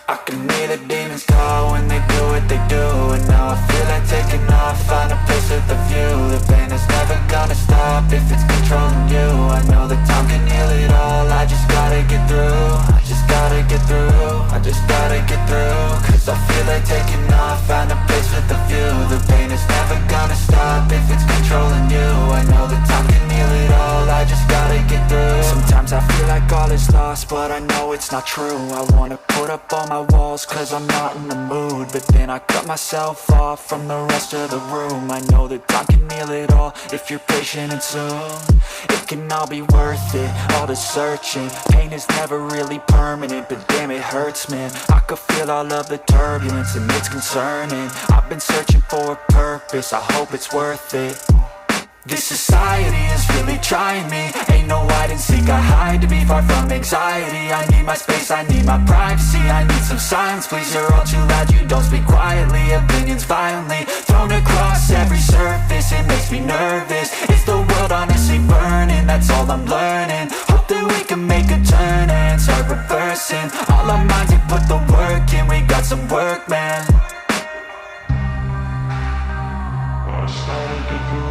I can hear the demons call when they do what they do. And now I feel like taking off, find a place with a view. The pain is never gonna stop if it's controlling you. I know that time can heal it all, I just gotta get through. I just gotta get through, I just gotta get through. Cause I feel like taking off, find a place with a view. The pain is never gonna stop if it's controlling you. I know that time can heal it all, I just gotta get through. Sometimes I feel like all is lost, but I know it's not true. I wanna put up all my walls cause I'm not in the mood, but then I cut myself off from the rest of the room. I know that time can heal it all if you're patient, and soon it can all be worth it, all the searching. Pain is never really permanent, but damn it hurts, man. I could feel all of the turbulence and it's concerning. I've been searching for a purpose, I hope it's worth it. This society is really trying me. Ain't no hide and seek, I hide to be far from anxiety. I need my space, I need my privacy. I need some silence, please, you're all too loud. You don't speak quietly, opinions violently thrown across every surface. It makes me nervous, is the world honestly burning? That's all I'm learning. Hope that we can make a turn and start reversing. All our minds and put the work in, we got some work, man. I started to